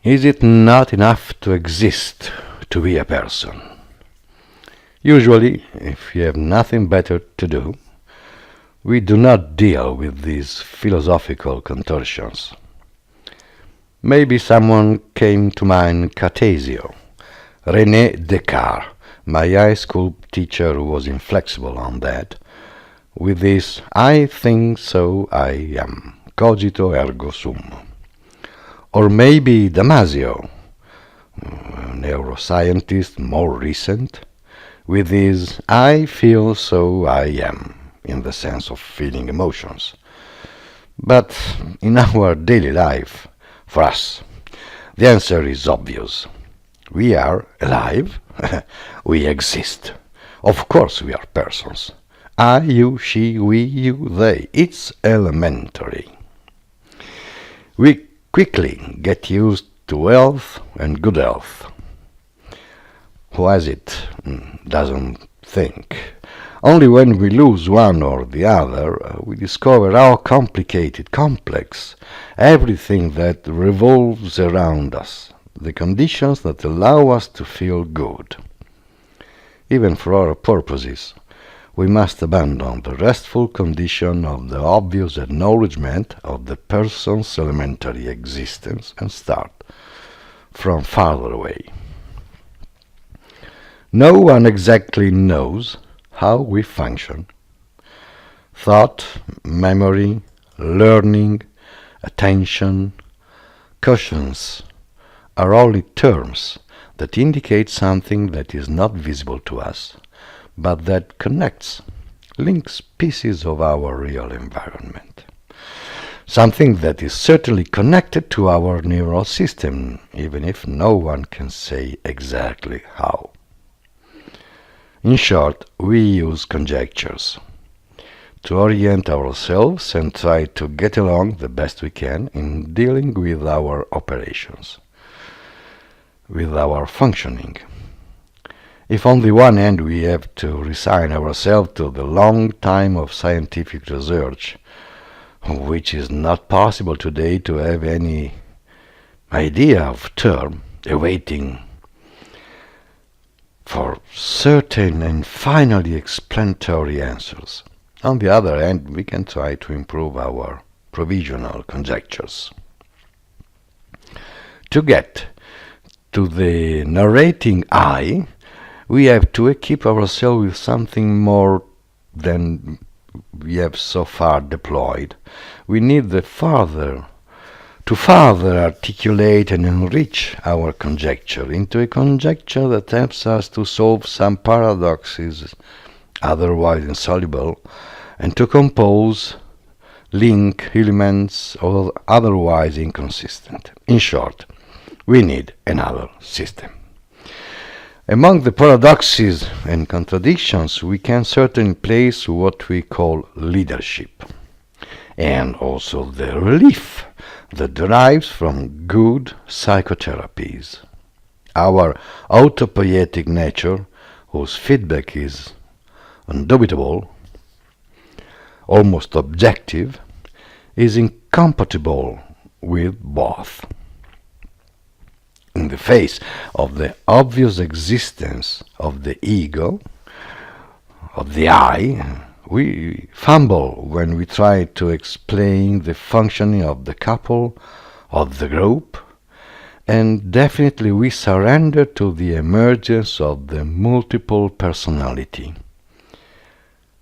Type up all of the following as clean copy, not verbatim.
Is it not enough to exist to be a person? Usually, if we have nothing better to do, we do not deal with these philosophical contortions. Maybe someone came to mind Cartesio, René Descartes, my high school teacher who was inflexible on that, with this I think so I am, cogito ergo sum. Or maybe Damasio, a neuroscientist more recent, with his I feel so I am, in the sense of feeling emotions. But in our daily life, for us, the answer is obvious. We are alive, we exist. Of course we are persons. I, you, she, we, you, they. It's elementary. We quickly get used to health and good health. Who has it doesn't think. Only when we lose one or the other, we discover how complicated, complex, everything that revolves around us, the conditions that allow us to feel good. Even for our purposes, we must abandon the restful condition of the obvious acknowledgement of the person's elementary existence and start from farther away. No one exactly knows how we function. Thought, memory, learning, attention, conscience are only terms that indicate something that is not visible to us, but that connects, links pieces of our real environment. Something that is certainly connected to our neural system, even if no one can say exactly how. In short, we use conjectures to orient ourselves and try to get along the best we can in dealing with our operations, with our functioning. If on the one hand we have to resign ourselves to the long time of scientific research, which is not possible today to have any idea of term, awaiting for certain and finally explanatory answers. On the other hand, we can try to improve our provisional conjectures. To get to the narrating I, we have to equip ourselves with something more than we have so far deployed. We need to further articulate and enrich our conjecture into a conjecture that helps us to solve some paradoxes otherwise insoluble, and to compose, link elements or otherwise inconsistent. In short, we need another system. Among the paradoxes and contradictions, we can certainly place what we call leadership, and also the relief that derives from good psychotherapies. Our autopoietic nature, whose feedback is indubitable, almost objective, is incompatible with both. In the face of the obvious existence of the ego, of the I, we fumble when we try to explain the functioning of the couple, of the group, and definitely we surrender to the emergence of the multiple personality.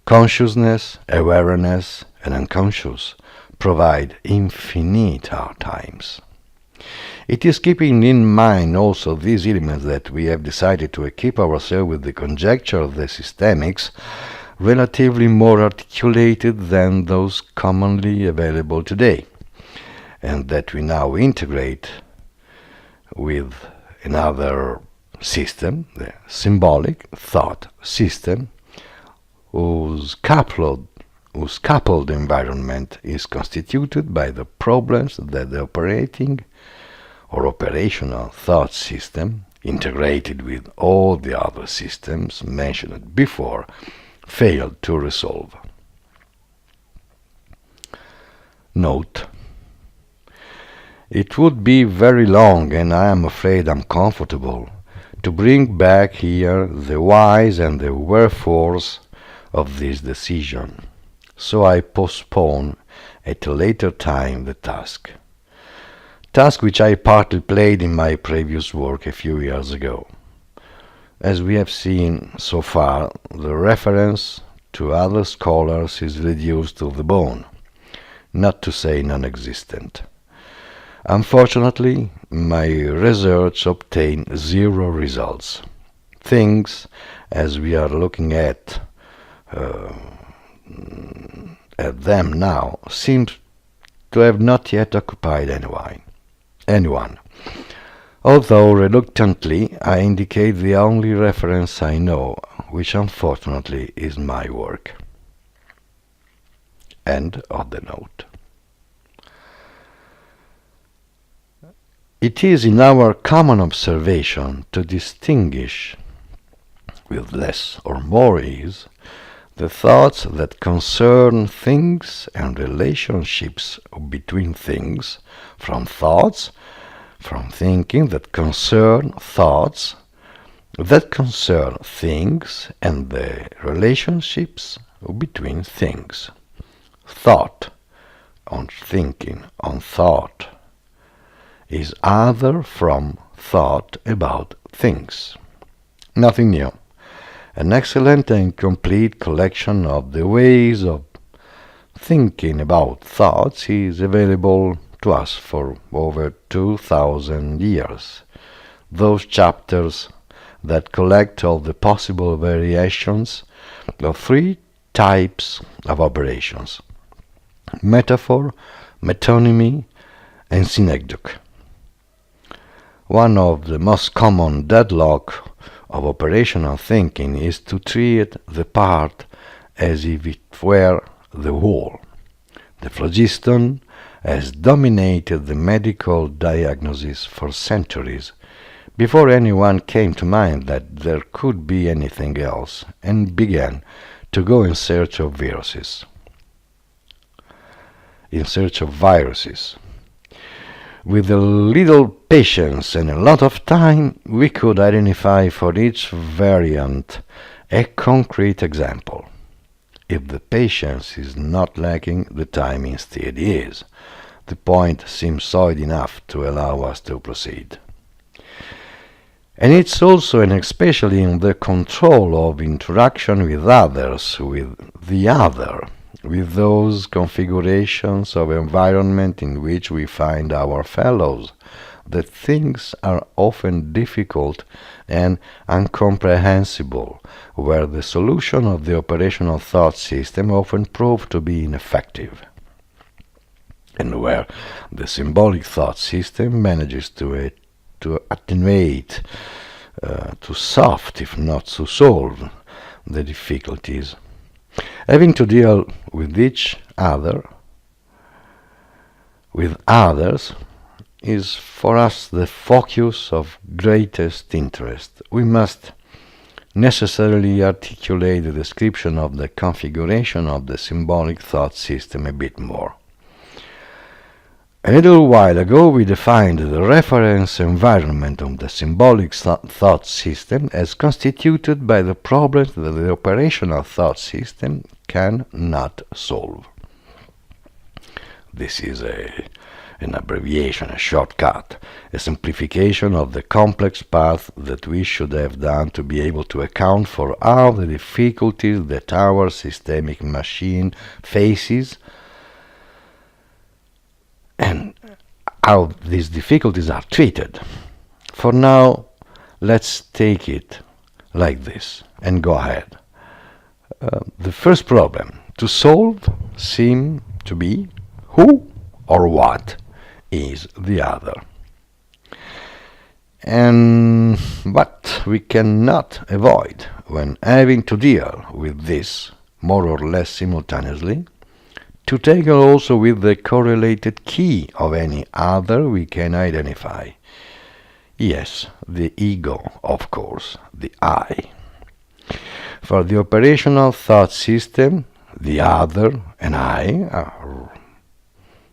Consciousness, awareness, and unconscious provide infinite hard times. It is keeping in mind also these elements that we have decided to equip ourselves with the conjecture of the systemics, relatively more articulated than those commonly available today, and that we now integrate with another system, the symbolic thought system, whose coupled environment is constituted by the problems that the operating or operational thought system, integrated with all the other systems mentioned before, failed to resolve. Note: It would be very long, and I am afraid uncomfortable, to bring back here the whys and the wherefores of this decision. So I postpone at a later time the task which I partly played in my previous work a few years ago. As we have seen so far, the reference to other scholars is reduced to the bone, not to say non-existent. Unfortunately, my research obtained zero results. Things, as we are looking at them now, seem to have not yet occupied anyone. Although reluctantly, I indicate the only reference I know, which unfortunately is my work. End of the note. It is in our common observation to distinguish, with less or more ease, the thoughts that concern things and relationships between things from thoughts, from thinking that concern thoughts that concern things and the relationships between things. Thought on thinking on thought is other from thought about things. Nothing new. An excellent and complete collection of the ways of thinking about thoughts is available to us for over 2,000 years. Those chapters that collect all the possible variations of three types of operations: metaphor, metonymy, and synecdoche. One of the most common deadlock of operational thinking is to treat the part as if it were the whole. The phlogiston has dominated the medical diagnosis for centuries, before anyone came to mind that there could be anything else, and began to go in search of viruses. With a little patience and a lot of time, we could identify for each variant a concrete example. If the patience is not lacking, the time instead is. The point seems solid enough to allow us to proceed. And it's also and especially in the control of interaction with others, with the other, with those configurations of environment in which we find our fellows, that things are often difficult and incomprehensible, where the solution of the operational thought system often proved to be ineffective, and where the symbolic thought system manages to attenuate, to soft, if not to solve, the difficulties. Having to deal with others, is for us the focus of greatest interest. We must necessarily articulate the description of the configuration of the symbolic thought system a bit more. A little while ago we defined the reference environment of the symbolic thought system as constituted by the problems that the operational thought system cannot solve. This is an abbreviation, a shortcut, a simplification of the complex path that we should have done to be able to account for all the difficulties that our systemic machine faces and how these difficulties are treated. For now, let's take it like this and go ahead. The first problem to solve seems to be who or what is the other. And what we cannot avoid when having to deal with this more or less simultaneously, to tackle also with the correlated key of any other we can identify. Yes, the ego, of course, the I. For the operational thought system, the other and I are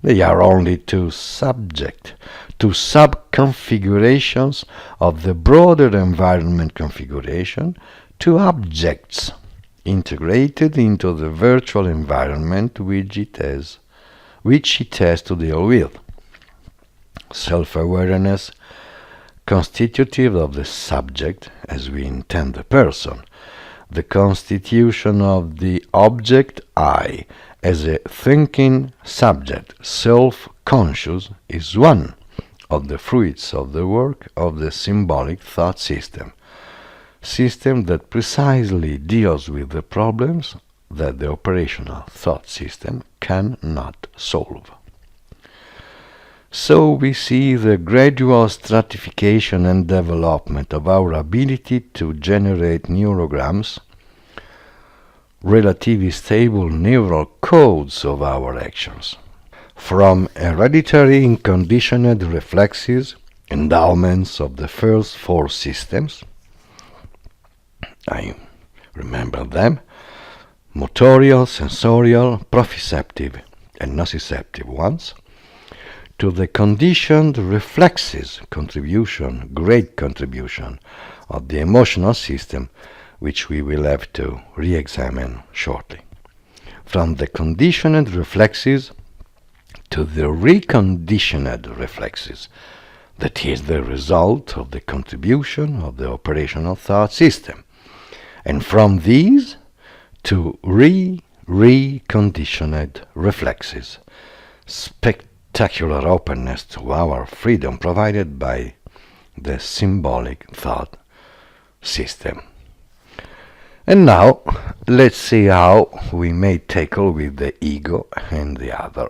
They are only two sub-configurations of the broader environment configuration, two objects integrated into the virtual environment which it has to deal with. Self-awareness constitutive of the subject, as we intend the person, the constitution of the object I as a thinking subject, self-conscious, is one of the fruits of the work of the symbolic thought system that precisely deals with the problems that the operational thought system cannot solve. So we see the gradual stratification and development of our ability to generate neurograms, relatively stable neural codes of our actions. From hereditary unconditioned reflexes, endowments of the first four systems, I remember them, motorial, sensorial, proprioceptive, and nociceptive ones, to the conditioned reflexes, great contribution of the emotional system, which we will have to re-examine shortly. From the conditioned reflexes to the reconditioned reflexes, that is the result of the contribution of the operational thought system. And from these to reconditioned reflexes, spectacular openness to our freedom provided by the symbolic thought system. And now let's see how we may tackle with the ego and the other.